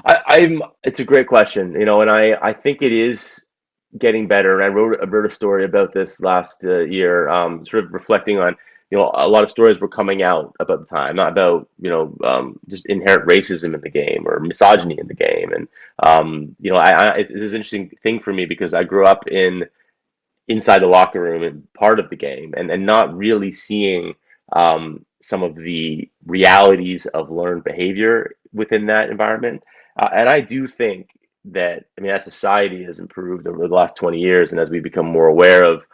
It's a great question, and I think it is getting better. And I wrote a story about this last year, sort of reflecting on, a lot of stories were coming out about the time, not about, just inherent racism in the game or misogyny in the game. And, this is an interesting thing for me because I grew up inside the locker room and part of the game, and not really seeing some of the realities of learned behavior within that environment. And I do think that, I mean, as society has improved over the last 20 years, and as we become more aware of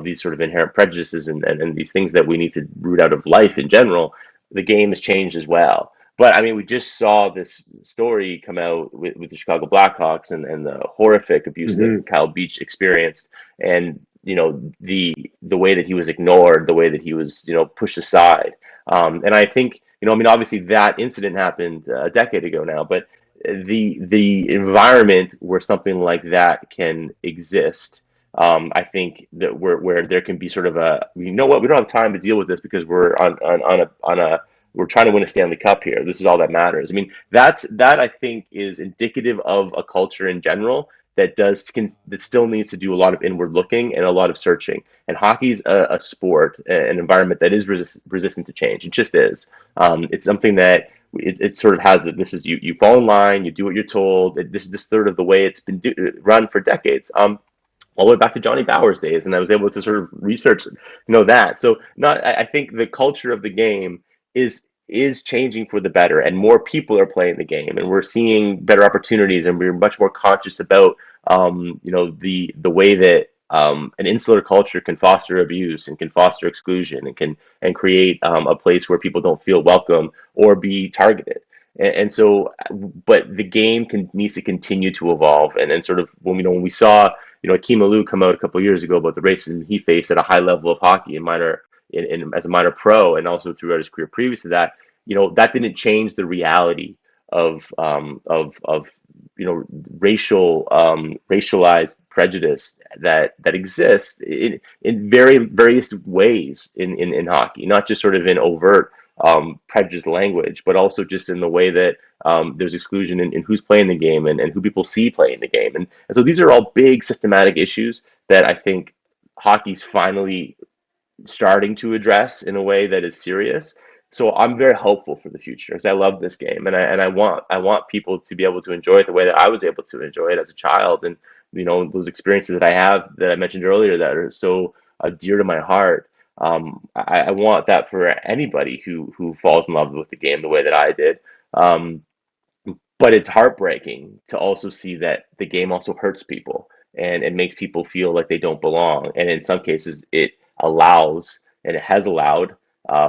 these sort of inherent prejudices and these things that we need to root out of life in general, the game has changed as well. But I mean, we just saw this story come out with the Chicago Blackhawks and the horrific abuse that Hmm. Kylebeach experienced, and the way that he was ignored, the way that he was pushed aside. And I think, I mean, obviously that incident happened a decade ago now, but the environment where something like that can exist, I think that where there can be sort of a, you know what, we don't have time to deal with this because we're on a we're trying to win a Stanley Cup here. This is all that matters. I mean, that I think is indicative of a culture in general that still needs to do a lot of inward looking and a lot of searching. And hockey's a sport, an environment that is resistant to change. It just is. It's something that it sort of has that this is you fall in line, you do what you're told. This is just sort of the way it's been run for decades. All the way back to Johnny Bauer's days, and I was able to sort of research, that. So not, I think the culture of the game is changing for the better, and more people are playing the game, and we're seeing better opportunities, and we're much more conscious about, the way that an insular culture can foster abuse and can foster exclusion and create a place where people don't feel welcome or be targeted. And so, but the game needs to continue to evolve, and sort of when we saw Akeem Alou come out a couple of years ago about the racism he faced at a high level of hockey in as a minor pro, and also throughout his career previous to that, that didn't change the reality of racialized prejudice that exists in various ways in hockey, not just sort of in overt prejudice language, but also just in the way that there's exclusion in who's playing the game and who people see playing the game. And so these are all big systematic issues that I think hockey's finally starting to address in a way that is serious. So I'm very hopeful for the future because I love this game, and I want people to be able to enjoy it the way that I was able to enjoy it as a child. And those experiences that I have that I mentioned earlier that are so dear to my heart. I want that for anybody who falls in love with the game the way that I did. Um, but it's heartbreaking to also see that the game also hurts people, and it makes people feel like they don't belong. And in some cases, it allows, and it has allowed,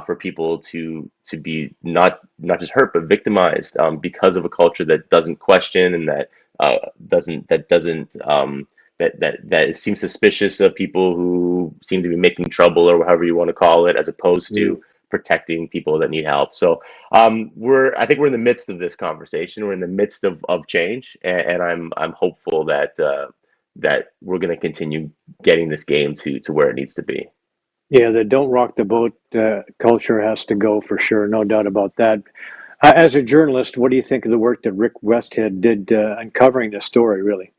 for people to be not just hurt but victimized, because of a culture that doesn't question, and that seems suspicious of people who seem to be making trouble, or however you want to call it, as opposed Mm. to protecting people that need help. So I think we're in the midst of this conversation. We're in the midst of change, and I'm hopeful that we're going to continue getting this game to where it needs to be. Yeah, the don't rock the boat culture has to go for sure, no doubt about that. As a journalist, what do you think of the work that Rick Westhead did uncovering this story, really?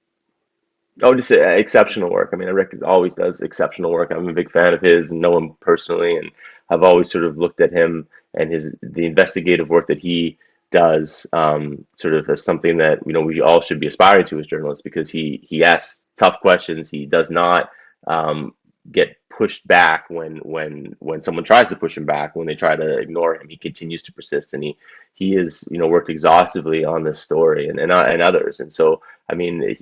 Oh, just exceptional work. I mean, Rick always does exceptional work. I'm a big fan of his and know him personally, and I've always sort of looked at him and the investigative work that he does, sort of as something that we all should be aspiring to as journalists, because he asks tough questions. He does not get pushed back when someone tries to push him back, when they try to ignore him. He continues to persist, and he has worked exhaustively on this story and others. And so I mean, it's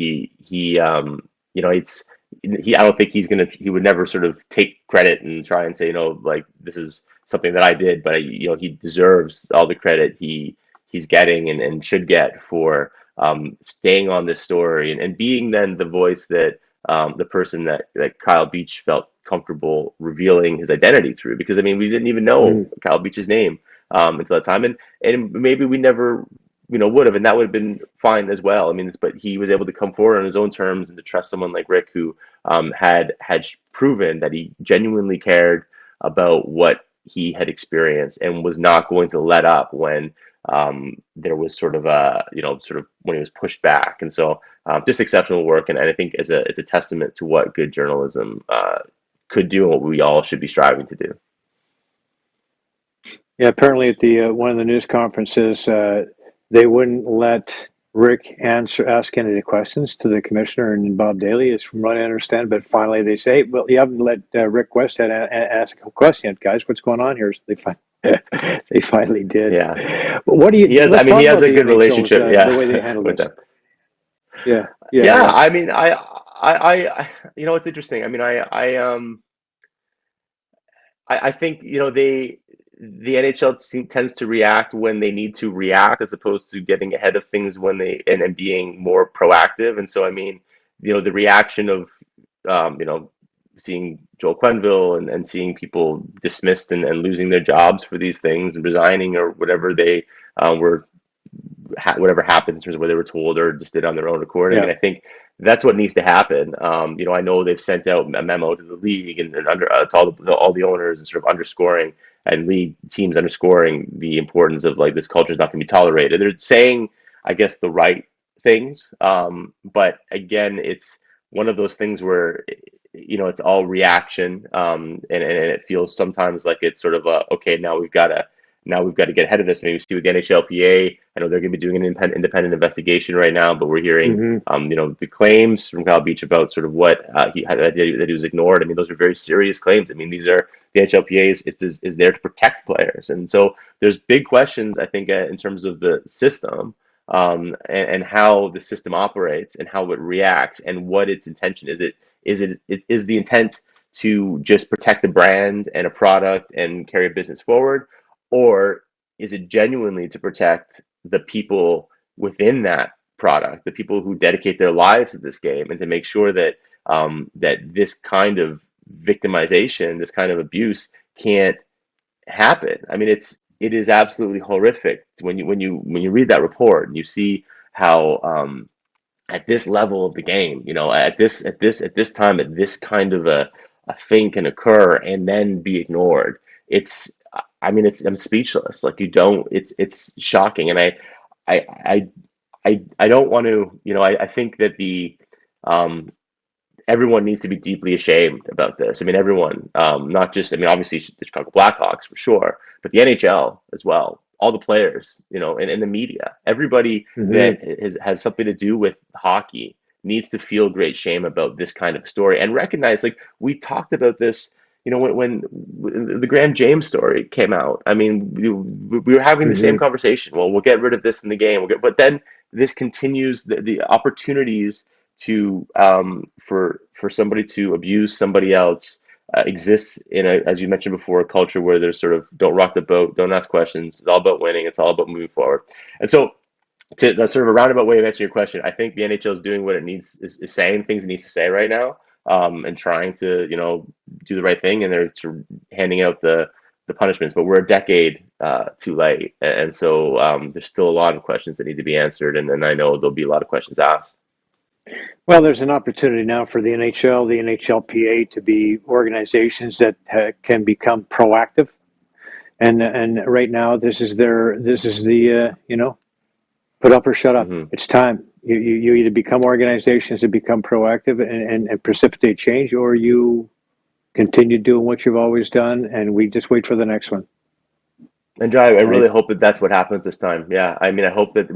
I don't think he would never sort of take credit and try and say, like, this is something that I did, but he deserves all the credit he's getting and should get for staying on this story and being then the voice that the person that Kylebeach felt comfortable revealing his identity through. Because I mean, we didn't even know Mm. Kylebeach's name until that time, and maybe we never would have, and that would have been fine as well. I mean, but he was able to come forward on his own terms and to trust someone like Rick, who had proven that he genuinely cared about what he had experienced and was not going to let up when there was sort of a, sort of when he was pushed back. And so just exceptional work. And I think it's a testament to what good journalism could do and what we all should be striving to do. Yeah, apparently at the one of the news conferences, they wouldn't let Rick ask any of the questions to the commissioner and Bob Daly, is from what I understand. But finally, they say, "Well, you haven't let Rick Westhead ask a question yet, guys. What's going on here?" So they finally did. Yeah. But what do He you? has, I Let's mean, he talk has about a the good NHL's relationship, the way they yeah, handle with this. them. Yeah, yeah, Yeah, yeah. I mean, it's interesting. I mean, I think, the NHL tends to react when they need to react as opposed to getting ahead of things when and being more proactive. And so, I mean, the reaction of, seeing Joel Quenneville and seeing people dismissed and losing their jobs for these things and resigning or whatever they were whatever happened in terms of what they were told or just did on their own accord. I Yeah. mean, I think that's what needs to happen. I know they've sent out a memo to the league and under to all the owners and sort of underscoring and league teams underscoring the importance of like this culture is not going to be tolerated. They're saying, I guess, the right things, but again, it's one of those things where it's all reaction, and it feels sometimes like it's sort of okay, now we've got to get ahead of this. Maybe see with the NHLPA. I know they're going to be doing an independent investigation right now, but we're hearing, Hmm. the claims from Kylebeach about sort of what that he was ignored. I mean, those are very serious claims. I mean, these are the NHLPA is there to protect players, and so there's big questions. I think in terms of the system. And how the system operates and how it reacts and what its intention is. Is the intent to just protect the brand and a product and carry a business forward, or is it genuinely to protect the people within that product, the people who dedicate their lives to this game, and to make sure that that this kind of victimization, this kind of abuse can't happen? I mean, it is absolutely horrific when you read that report and you see how at this level of the game, at this time, at this kind of a thing can occur and then be ignored. It's I mean, I'm speechless. Like, you don't. It's shocking, and I I I don't want to. I think that the um everyone needs to be deeply ashamed about this. I mean, everyone, not just, I mean, obviously the Chicago Blackhawks for sure, but the NHL as well, all the players, and the media, everybody Hmm. that has something to do with hockey needs to feel great shame about this kind of story and recognize, like, we talked about this. When the Graham James story came out, I mean, we were having the same Hmm. conversation. Well, we'll get rid of this in the game. But then this continues the opportunities to for somebody to abuse somebody else exists in a, as you mentioned before, a culture where there's sort of don't rock the boat, don't ask questions. It's all about winning. It's all about moving forward. And so, that's sort of a roundabout way of answering your question. I think the NHL is doing what it needs, is saying things it needs to say right now, and trying to do the right thing, and they're sort of handing out the punishments. But we're a decade too late, and so there's still a lot of questions that need to be answered, and I know there'll be a lot of questions asked. Well, there's an opportunity now for the NHL, the NHLPA to be organizations that can become proactive. And right now, this is the put up or shut up. Hmm. It's time. You either become organizations that become proactive and precipitate change, or you continue doing what you've always done, and we just wait for the next one, And I right? really hope that that's what happens this time. Yeah, I mean, I hope that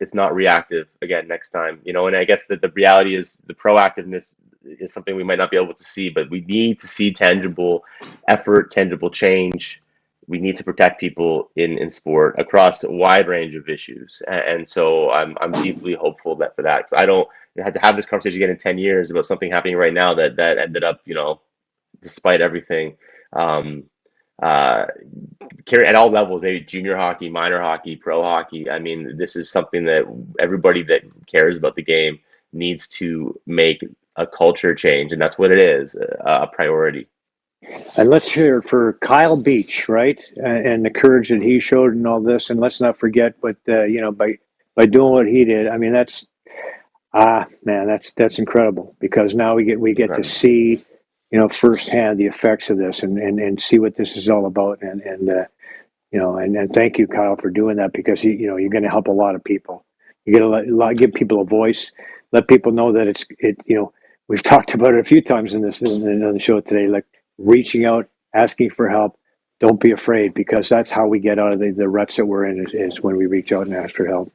it's not reactive again next time. And I guess that the reality is the proactiveness is something we might not be able to see, but we need to see tangible effort, tangible change. We need to protect people in sport across a wide range of issues, and so I'm deeply hopeful that for that, because I don't have to have this conversation again in 10 years about something happening right now that ended up, despite everything. Um, uh, Carry at all levels, maybe junior hockey, minor hockey, pro hockey. I mean, this is something that everybody that cares about the game needs to make a culture change, and that's what it is, a priority. And let's hear it for Kylebeach, right? And the courage that he showed and all this. And let's not forget, but by doing what he did, I mean man, that's incredible, because now we get to Incredible. see, firsthand the effects of this, and see what this is all about. And and thank you, Kyle, for doing that, because you're going to help a lot of people. You're going to give people a voice, let people know that we've talked about it a few times in the show today, like reaching out, asking for help. Don't be afraid, because that's how we get out of the ruts that we're in, is when we reach out and ask for help.